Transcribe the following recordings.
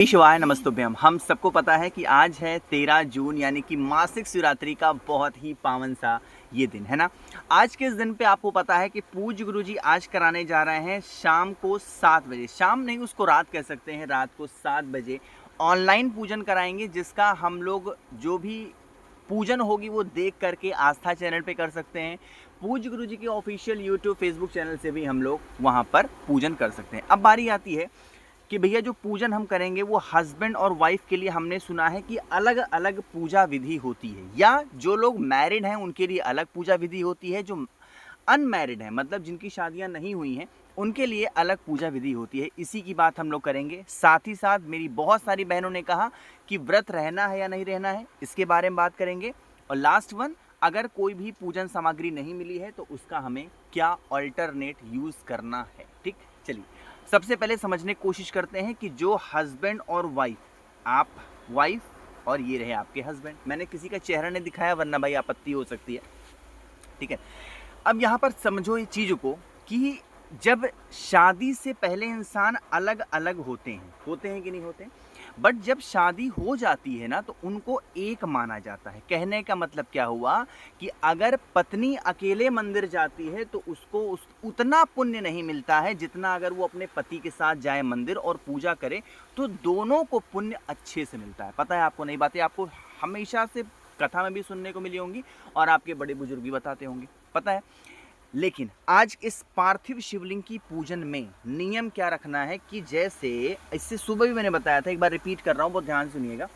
शिवाय नमस्तुभ्यम। हम सबको पता है कि आज है 13 जून यानी कि मासिक शिवरात्रि का बहुत ही पावन सा ये दिन है ना। आज के इस दिन पे आपको पता है कि पूज्य गुरुजी आज कराने जा रहे हैं शाम को 7 बजे, शाम नहीं उसको रात कह सकते हैं, रात को 7 बजे ऑनलाइन पूजन कराएंगे, जिसका हम लोग जो भी पूजन होगी वो देख करके आस्था चैनल पे कर सकते हैं। पूज्य गुरुजी के ऑफिशियल यूट्यूब फेसबुक चैनल से भी हम लोग वहाँ पर पूजन कर सकते हैं। अब बारी आती है कि भैया जो पूजन हम करेंगे वो हस्बैंड और वाइफ के लिए हमने सुना है कि अलग अलग पूजा विधि होती है, या जो लोग मैरिड हैं उनके लिए अलग पूजा विधि होती है, जो अनमैरिड हैं मतलब जिनकी शादियां नहीं हुई हैं उनके लिए अलग पूजा विधि होती है। इसी की बात हम लोग करेंगे। साथ ही साथ मेरी बहुत सारी बहनों ने कहा कि व्रत रहना है या नहीं रहना है, इसके बारे में बात करेंगे। और लास्ट वन, अगर कोई भी पूजन सामग्री नहीं मिली है तो उसका हमें क्या ऑल्टरनेट यूज़ करना है। ठीक, चलिए सबसे पहले समझने की कोशिश करते हैं कि जो हस्बैंड और वाइफ, आप वाइफ और ये रहे आपके हस्बैंड, मैंने किसी का चेहरा नहीं दिखाया वरना भाई आपत्ति हो सकती है, ठीक है। अब यहाँ पर समझो ये चीज़ को कि जब शादी से पहले इंसान अलग अलग होते हैं कि नहीं होते हैं, बट जब शादी हो जाती है ना तो उनको एक माना जाता है। कहने का मतलब क्या हुआ कि अगर पत्नी अकेले मंदिर जाती है तो उसको उतना पुण्य नहीं मिलता है जितना अगर वो अपने पति के साथ जाए मंदिर और पूजा करे, तो दोनों को पुण्य अच्छे से मिलता है। पता है आपको, नई बातें आपको हमेशा से कथा में भी सुनने को मिली होंगी और आपके बड़े बुजुर्ग भी बताते होंगे, पता है। लेकिन आज इस पार्थिव शिवलिंग की पूजन में नियम क्या रखना है कि जैसे इससे सुबह भी मैंने बताया था, एक बार रिपीट कर रहा हूं, बहुत ध्यान से सुनिएगा।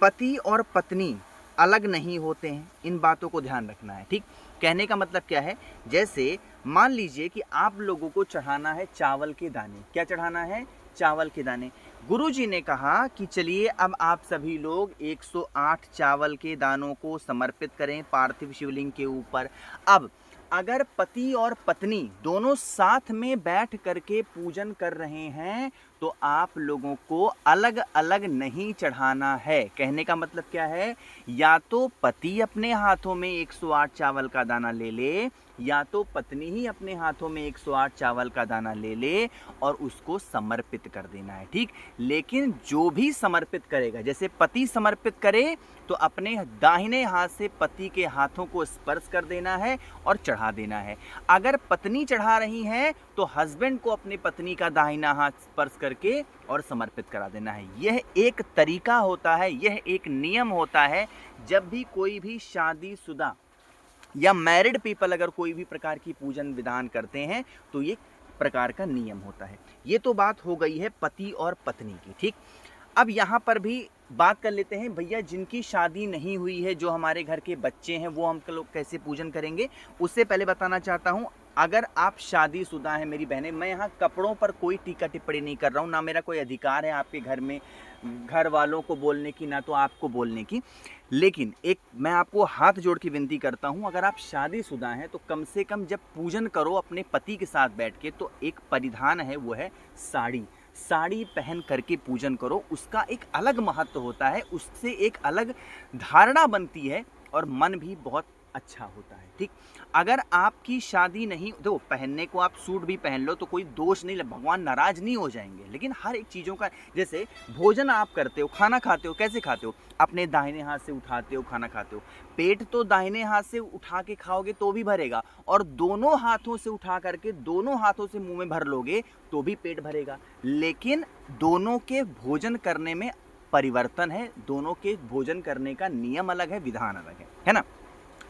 पति और पत्नी अलग नहीं होते हैं, इन बातों को ध्यान रखना है। ठीक, कहने का मतलब क्या है, जैसे मान लीजिए कि आप लोगों को चढ़ाना है चावल के दाने। क्या चढ़ाना है? चावल के दाने। गुरुजी ने कहा कि चलिए अब आप सभी लोग 108 चावल के दानों को समर्पित करें पार्थिव शिवलिंग के ऊपर। अब अगर पति और पत्नी दोनों साथ में बैठ करके पूजन कर रहे हैं तो आप लोगों को अलग अलग नहीं चढ़ाना है। कहने का मतलब क्या है, या तो पति अपने हाथों में 108 चावल का दाना ले ले, या तो पत्नी ही अपने हाथों में 108 चावल का दाना ले ले और उसको समर्पित कर देना है। ठीक, लेकिन जो भी समर्पित करेगा, जैसे पति समर्पित करे तो अपने दाहिने हाथ से पति के हाथों को स्पर्श कर देना है और चढ़ा देना है। अगर पत्नी चढ़ा रही है तो हस्बैंड को अपनी पत्नी का दाहिना हाथ स्पर्श करके और समर्पित करा देना है। यह एक तरीका होता है, यह एक नियम होता है। जब भी कोई भी शादीशुदा या मैरिड पीपल अगर कोई भी प्रकार की पूजन विधान करते हैं तो ये प्रकार का नियम होता है। ये तो बात हो गई है पति और पत्नी की। ठीक, अब यहाँ पर भी बात कर लेते हैं भैया जिनकी शादी नहीं हुई है, जो हमारे घर के बच्चे हैं, वो हम लोग कैसे पूजन करेंगे। उससे पहले बताना चाहता हूँ, अगर आप शादीशुदा हैं मेरी बहनें, मैं यहाँ कपड़ों पर कोई टीका टिप्पणी नहीं कर रहा हूँ, ना मेरा कोई अधिकार है आपके घर में घर वालों को बोलने की, ना तो आपको बोलने की। लेकिन एक मैं आपको हाथ जोड़ के विनती करता हूँ, अगर आप शादीशुदा हैं तो कम से कम जब पूजन करो अपने पति के साथ बैठ के, तो एक परिधान है वो है साड़ी। साड़ी पहन करके पूजन करो, उसका एक अलग महत्व होता है, उससे एक अलग धारणा बनती है और मन भी बहुत अच्छा होता है। ठीक, अगर आपकी शादी नहीं, देखो पहनने को आप सूट भी पहन लो तो कोई दोष नहीं, भगवान नाराज नहीं हो जाएंगे, लेकिन हर एक चीज़ों का, जैसे भोजन आप करते हो, खाना खाते हो, कैसे खाते हो? अपने दाहिने हाथ से उठाते हो, खाना खाते हो। पेट तो दाहिने हाथ से उठा के खाओगे तो भी भरेगा, और दोनों हाथों से उठा करके दोनों हाथों से मुंह में भर लोगे तो भी पेट भरेगा। लेकिन दोनों के भोजन करने में परिवर्तन है, दोनों के भोजन करने का नियम अलग है, विधान अलग है ना।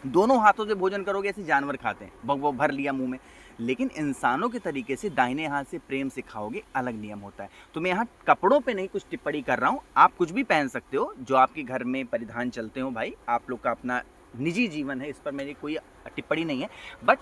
दोनों हाथों से भोजन करोगे ऐसे जानवर खाते हैं, वो भर लिया मुंह में, लेकिन इंसानों के तरीके से दाहिने हाथ से प्रेम से खाओगे, अलग नियम होता है। तो मैं यहाँ कपड़ों पे नहीं कुछ टिप्पणी कर रहा हूँ, आप कुछ भी पहन सकते हो जो आपके घर में परिधान चलते हो, भाई आप लोग का अपना निजी जीवन है, इस पर मेरी कोई टिप्पणी नहीं है। बट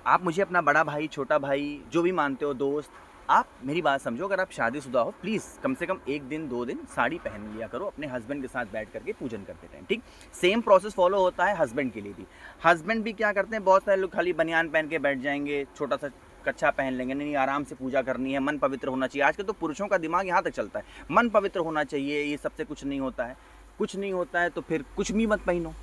आप मुझे अपना बड़ा भाई, छोटा भाई, जो भी मानते हो, दोस्त, आप मेरी बात समझो। अगर आप शादीशुदा हो, प्लीज़ कम से कम 1 दिन 2 दिन साड़ी पहन लिया करो अपने हस्बैंड के साथ बैठ करके पूजन करते टाइम। ठीक, सेम प्रोसेस फॉलो होता है हस्बैंड के लिए भी। हस्बैंड भी क्या करते हैं, बहुत सारे लोग खाली बनियान पहन के बैठ जाएंगे, छोटा सा कच्छा पहन लेंगे, नहीं आराम से पूजा करनी है, मन पवित्र होना चाहिए। आजकल तो पुरुषों का दिमाग यहाँ तक चलता है, मन पवित्र होना चाहिए, ये सबसे कुछ नहीं होता है। कुछ नहीं होता है तो फिर कुछ भी मत पहनो,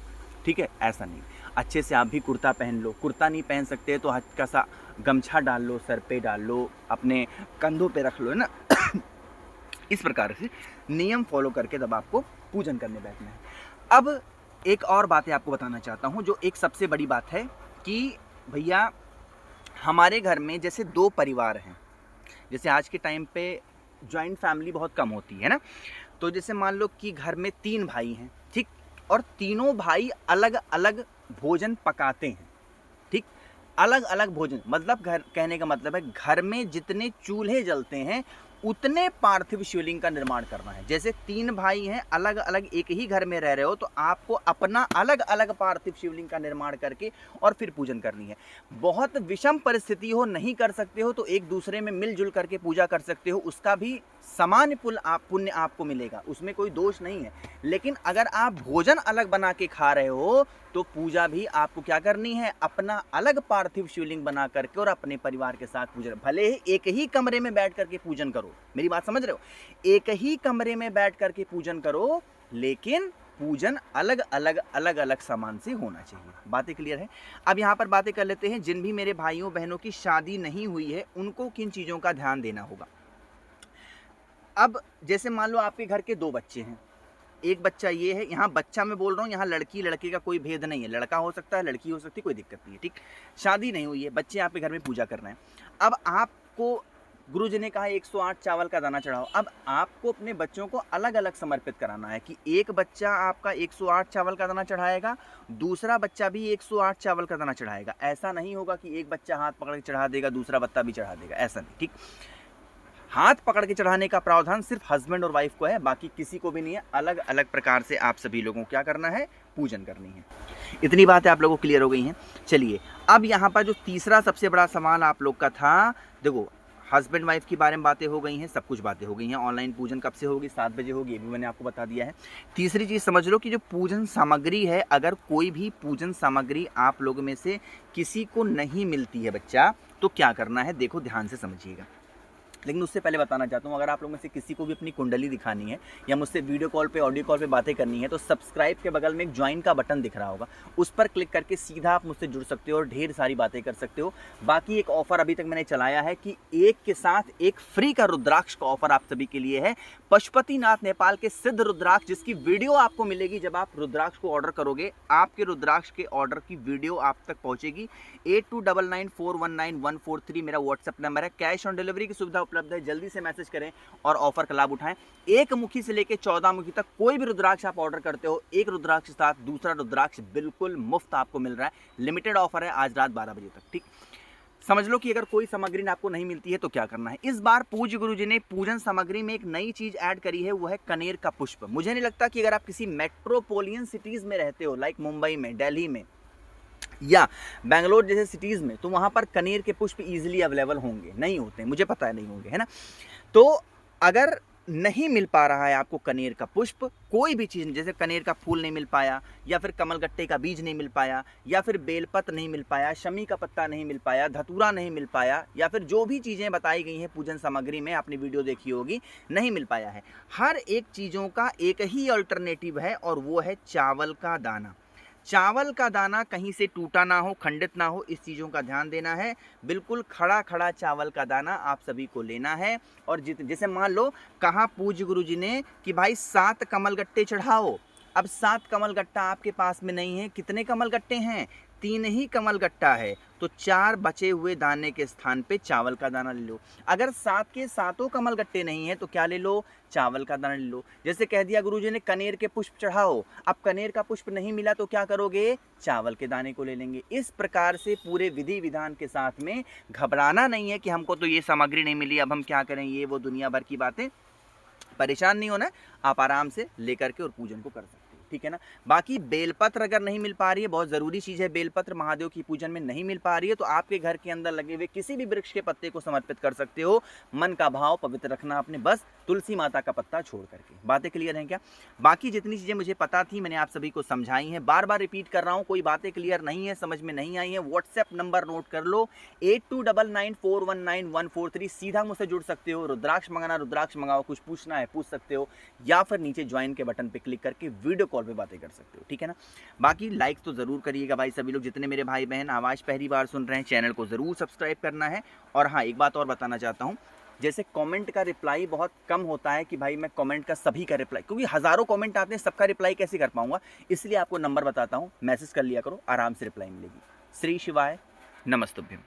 ठीक है, ऐसा नहीं। अच्छे से आप भी कुर्ता पहन लो, कुर्ता नहीं पहन सकते तो हल्का सा गमछा डाल लो, सर पे डाल लो, अपने कंधों पे रख लो, है ना। इस प्रकार से नियम फॉलो करके तब आपको पूजन करने बैठना है। अब एक और बातें आपको बताना चाहता हूँ, जो एक सबसे बड़ी बात है कि भैया हमारे घर में जैसे 2 परिवार हैं, जैसे आज के टाइम पे जॉइंट फैमिली बहुत कम होती है ना, तो जैसे मान लो कि घर में 3 भाई हैं, ठीक, और तीनों भाई अलग अलग भोजन पकाते हैं, ठीक, अलग अलग भोजन, मतलब घर, कहने का मतलब है घर में जितने चूल्हे जलते हैं उतने पार्थिव शिवलिंग का निर्माण करना है। जैसे 3 भाई हैं, अलग अलग एक ही घर में रह रहे हो, तो आपको अपना अलग अलग पार्थिव शिवलिंग का निर्माण करके और फिर पूजन करनी है। बहुत विषम परिस्थिति हो, नहीं कर सकते हो, तो एक दूसरे में मिलजुल करके पूजा कर सकते हो, उसका भी समान पुण्य आपको मिलेगा, उसमें कोई दोष नहीं है। लेकिन अगर आप भोजन अलग बना के खा रहे हो तो पूजा भी आपको क्या करनी है, अपना अलग पार्थिव शिवलिंग बना करके और अपने परिवार के साथ पूजन, भले ही एक ही कमरे में बैठ करके पूजन करो, मेरी बात समझ रहे हो, एक ही कमरे में बैठ करके पूजन करो, लेकिन पूजन अलग अलग सामान से होना चाहिए। बातें क्लियर है? अब यहाँ पर बातें कर लेते हैं, जिन भी मेरे भाइयों बहनों की शादी नहीं हुई है उनको किन चीज़ों का ध्यान देना होगा। अब जैसे मान लो आपके घर के 2 बच्चे हैं, एक बच्चा ये है, यहाँ बच्चा मैं बोल रहा हूँ, यहाँ लड़की लड़के का कोई भेद नहीं है, लड़का हो सकता है, लड़की हो सकती है, कोई दिक्कत नहीं है, ठीक, शादी नहीं हुई है, बच्चे आपके घर में पूजा कर रहे हैं। अब आपको गुरु जी ने कहा 108 चावल का दाना चढ़ाओ। अब आपको अपने बच्चों को अलग अलग समर्पित कराना है कि एक बच्चा आपका 108 चावल का दाना चढ़ाएगा, दूसरा बच्चा भी 108 चावल का दाना चढ़ाएगा। ऐसा नहीं होगा कि एक बच्चा हाथ पकड़ के चढ़ा देगा, दूसरा बच्चा भी चढ़ा देगा, ऐसा नहीं, ठीक। हाथ पकड़ के चढ़ाने का प्रावधान सिर्फ हस्बैंड और वाइफ को है, बाकी किसी को भी नहीं है। अलग अलग प्रकार से आप सभी लोगों को क्या करना है, पूजन करनी है। इतनी बातें आप लोगों को क्लियर हो गई हैं। चलिए, अब यहाँ पर जो तीसरा सबसे बड़ा सवाल आप लोग का था, देखो हस्बैंड वाइफ के बारे में बातें हो गई हैं, सब कुछ बातें हो गई हैं। ऑनलाइन पूजन कब से होगी, 7 बजे होगी, ये भी मैंने आपको बता दिया है। तीसरी चीज़ समझ लो कि जो पूजन सामग्री है, अगर कोई भी पूजन सामग्री आप लोगों में से किसी को नहीं मिलती है बच्चा, तो क्या करना है, देखो ध्यान से समझिएगा। लेकिन उससे पहले बताना चाहता हूँ, अगर आप लोगों में से किसी को भी अपनी कुंडली दिखानी है या मुझसे वीडियो कॉल पे, ऑडियो कॉल पे बातें करनी है, तो सब्सक्राइब के बगल में एक ज्वाइन का बटन दिख रहा होगा, उस पर क्लिक करके सीधा आप मुझसे जुड़ सकते हो और ढेर सारी बातें कर सकते हो। बाकी एक ऑफर अभी तक मैंने चलाया है कि एक के साथ एक फ्री का रुद्राक्ष का ऑफर आप सभी के लिए है। पशुपतिनाथ नेपाल के सिद्ध रुद्राक्ष, जिसकी वीडियो आपको मिलेगी जब आप रुद्राक्ष को ऑर्डर करोगे, आपके रुद्राक्ष के ऑर्डर की वीडियो आप तक पहुंचेगी। 8299419143 मेरा व्हाट्सएप नंबर है। कैश ऑन डिलीवरी की सुविधा उपलब्ध है, जल्दी से मैसेज करें और ऑफर का लाभ उठाएं। 1 मुखी से लेकर 14 मुखी तक कोई भी रुद्राक्ष आप ऑर्डर करते हो, एक रुद्राक्ष के साथ दूसरा रुद्राक्ष बिल्कुल मुफ्त आपको मिल रहा है। लिमिटेड ऑफर है आज रात 12 बजे तक, ठीक। समझ लो कि अगर कोई सामग्री आपको नहीं मिलती है तो क्या करना है। इस बार पूज्य गुरु जी ने पूजन सामग्री में एक नई चीज ऐड करी है, वो है कनेर का पुष्प। मुझे नहीं लगता कि अगर आप किसी मेट्रोपोलियन सिटीज में रहते हो, लाइक मुंबई में, दिल्ली में या बेंगलोर जैसे सिटीज़ में, तो वहाँ पर कनेर के पुष्प इजीली अवेलेबल होंगे, नहीं होते, मुझे पता है नहीं होंगे, है ना। तो अगर नहीं मिल पा रहा है आपको कनेर का पुष्प, कोई भी चीज़, जैसे कनेर का फूल नहीं मिल पाया, या फिर कमलगट्टे का बीज नहीं मिल पाया, या फिर बेलपत्र नहीं मिल पाया, शमी का पत्ता नहीं मिल पाया, धतूरा नहीं मिल पाया, या फिर जो भी चीज़ें बताई गई हैं पूजन सामग्री में, आपने वीडियो देखी होगी, नहीं मिल पाया है, हर एक चीज़ों का एक ही अल्टरनेटिव है और वो है चावल का दाना। चावल का दाना कहीं से टूटा ना हो, खंडित ना हो, इस चीज़ों का ध्यान देना है। बिल्कुल खड़ा खड़ा चावल का दाना आप सभी को लेना है। और जैसे मान लो कहा पूज्य गुरु जी ने कि भाई 7 कमलगट्टे चढ़ाओ। अब 7 कमलगट्टा आपके पास में नहीं है, कितने कमलगट्टे हैं, 3 ही कमलगट्टा है, तो 4 बचे हुए दाने के स्थान पे चावल का दाना ले लो। अगर 7 के 7 कमलगट्टे नहीं है तो क्या ले लो, चावल का दाना ले लो। जैसे कह दिया गुरुजी ने कनेर के पुष्प चढ़ाओ, अब कनेर का पुष्प नहीं मिला तो क्या करोगे, चावल के दाने को ले लेंगे। इस प्रकार से पूरे विधि विधान के साथ में, घबराना नहीं है कि हमको तो ये सामग्री नहीं मिली, अब हम क्या करें, ये वो दुनिया भर की बातें, परेशान नहीं होना, आप आराम से लेकर के और पूजन को कर सकते हैं, ठीक है ना। बाकी बेलपत्र अगर नहीं मिल पा रही है, बहुत ज़रूरी चीज़ है, बेलपत्र महादेव की पूजन में नहीं मिल पा रही है, तो आपके घर के अंदर लगे हुए किसी भी वृक्ष के पत्ते को समर्पित कर सकते हो। मन का भाव पवित्र रखना आपने, बस तुलसी माता का पत्ता छोड़ करके। बातें क्लियर हैं क्या? बाकी जितनी चीज़ें मुझे पता थी मैंने आप सभी को समझाई हैं। बार बार रिपीट कर रहा हूँ, कोई बातें क्लियर नहीं है, समझ में नहीं आई है, व्हाट्सएप नंबर नोट कर लो, 8299419143, सीधा मुझसे जुड़ सकते हो। रुद्राक्ष मंगाना रुद्राक्ष मंगाओ, कुछ पूछना है पूछ सकते हो, या फिर नीचे ज्वाइन के बटन पे क्लिक करके वीडियो कॉल पे बातें कर सकते हो, ठीक है ना। बाकी लाइक तो जरूर करिएगा भाई सभी लोग, जितने मेरे भाई बहन आवाज़ पहली बार सुन रहे हैं, चैनल को जरूर सब्सक्राइब करना है। और हाँ, एक बात और बताना चाहता हूँ, जैसे कमेंट का रिप्लाई बहुत कम होता है कि भाई मैं कमेंट का सभी का रिप्लाई, क्योंकि हज़ारों कमेंट आते हैं, सबका रिप्लाई कैसे कर पाऊंगा, इसलिए आपको नंबर बताता हूँ, मैसेज कर लिया करो, आराम से रिप्लाई मिलेगी। श्री शिवाय नमस्तुभ्यम।